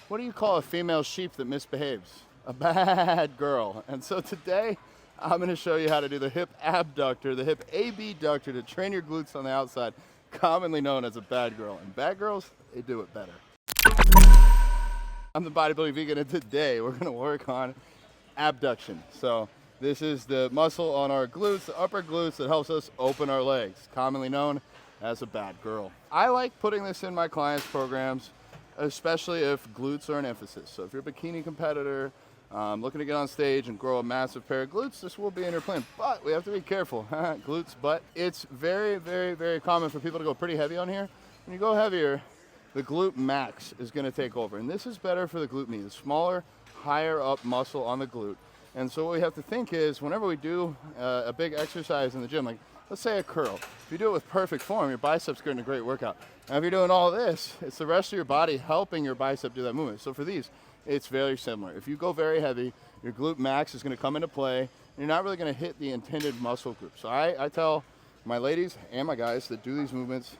what do you call a female sheep that misbehaves? A bad girl. And so today, I'm gonna show you how to do the hip abductor, the hip AB-ductor to train your glutes on the outside, commonly known as a bad girl. And bad girls, they do it better. I'm the Bodybuilding Vegan, and today we're gonna work on abduction. So this is the muscle on our glutes, the upper glutes, that helps us open our legs, commonly known as a bad girl. I like putting this in my clients' programs, especially if glutes are an emphasis. So if you're a bikini competitor, looking to get on stage and grow a massive pair of glutes, this will be in your plan. But we have to be careful, glutes, but it's very, very, very common for people to go pretty heavy on here. When you go heavier, the Glute Max is gonna take over. And this is better for the glute med, the smaller, higher up muscle on the glute. And so what we have to think is, whenever we do a big exercise in the gym, like let's say a curl, if you do it with perfect form, your biceps getting a great workout. Now if you're doing all this, it's the rest of your body helping your bicep do that movement. So for these, it's very similar. If you go very heavy, your glute max is gonna come into play, and you're not really gonna hit the intended muscle group. So I tell my ladies and my guys that do these movements,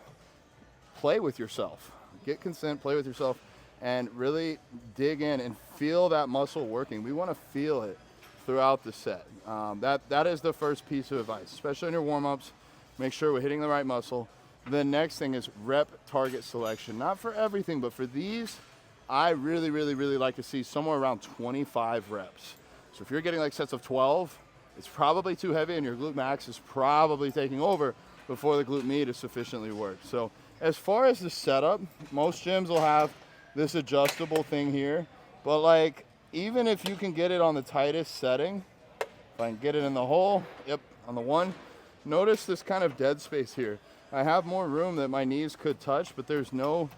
play with yourself. Get consent, play with yourself, and really dig in and feel that muscle working. We wanna feel it throughout the set. That is the first piece of advice, especially in your warm-ups. Make sure we're hitting the right muscle. The next thing is rep target selection. Not for everything, but for these, I really, really, really like to see somewhere around 25 reps. So if you're getting like sets of 12, it's probably too heavy and your glute max is probably taking over before the glute med is sufficiently worked. So as far as the setup, most gyms will have this adjustable thing here, but like, even if you can get it on the tightest setting, if I can get it in the hole, yep, on the one, notice this kind of dead space here. I have more room that my knees could touch, but there's no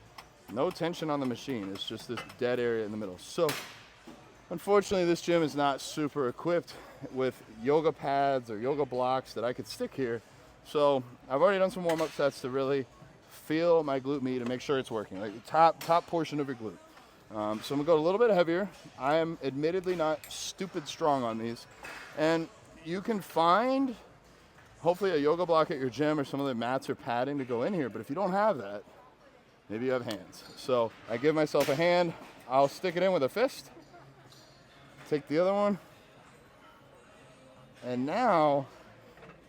tension on the machine. It's just this dead area in the middle. So unfortunately, this gym is not super equipped with yoga pads or yoga blocks that I could stick here. So I've already done some warm-up sets to really feel my glute med and make sure it's working, like the top portion of your glute. So I'm gonna go a little bit heavier. I am admittedly not stupid strong on these. And you can find, hopefully, a yoga block at your gym or some of the mats or padding to go in here, but if you don't have that, maybe you have hands. So I give myself a hand, I'll stick it in with a fist, take the other one, and now,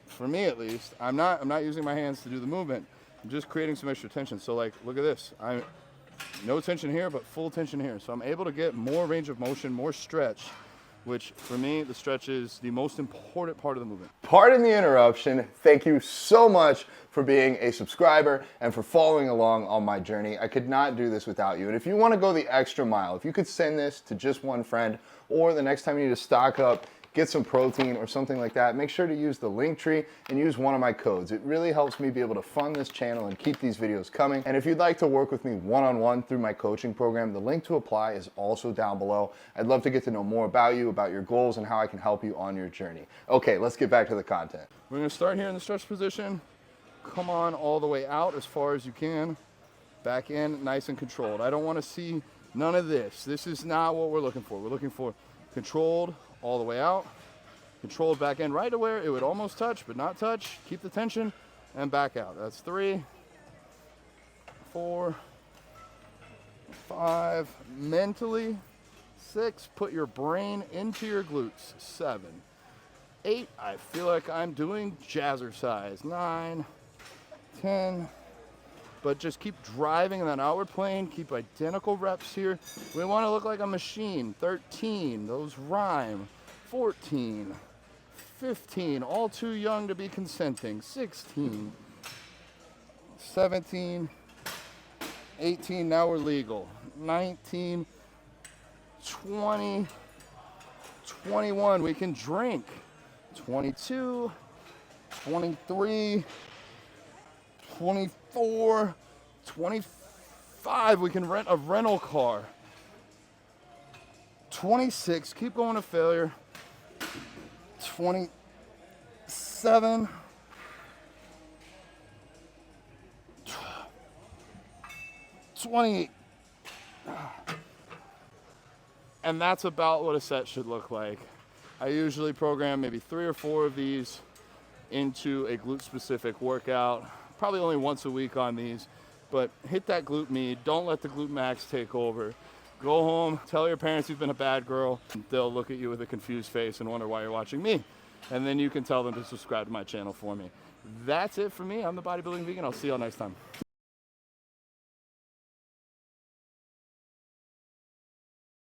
for me at least, I'm not using my hands to do the movement. I'm just creating some extra tension. So like, look at this. No tension here, but full tension here. So I'm able to get more range of motion, more stretch, which for me, the stretch is the most important part of the movement. Pardon the interruption. Thank you so much for being a subscriber and for following along on my journey. I could not do this without you. And if you want to go the extra mile, if you could send this to just one friend, or the next time you need to stock up, get some protein or something like that, make sure to use the Linktree and use one of my codes. It really helps me be able to fund this channel and keep these videos coming. And if you'd like to work with me one-on-one through my coaching program, the link to apply is also down below. I'd love to get to know more about you, about your goals, and how I can help you on your journey. Okay, let's get back to the content. We're gonna start here in the stretch position. Come on all the way out as far as you can. Back in, nice and controlled. I don't wanna see none of this. This is not what we're looking for. We're looking for controlled all the way out, controlled back in right to where it would almost touch, but not touch. Keep the tension and back out. That's 3, 4, 5, mentally. 6, put your brain into your glutes. 7, 8, I feel like I'm doing jazzercise. 9, 10, but just keep driving in that outward plane. Keep identical reps here. We want to look like a machine. 13, those rhyme. 14, 15, all too young to be consenting. 16, 17, 18, now we're legal. 19, 20, 21, we can drink. 22, 23, 24, 25, we can rent a rental car. 26, keep going to failure. 27, 28. And that's about what a set should look like. I usually program maybe 3 or 4 of these into a glute specific workout, probably only once a week on these, but hit that glute med, don't let the glute max take over. Go home, tell your parents you've been a bad girl. They'll look at you with a confused face and wonder why you're watching me. And then you can tell them to subscribe to my channel for me. That's it for me. I'm the Bodybuilding Vegan. I'll see y'all next time.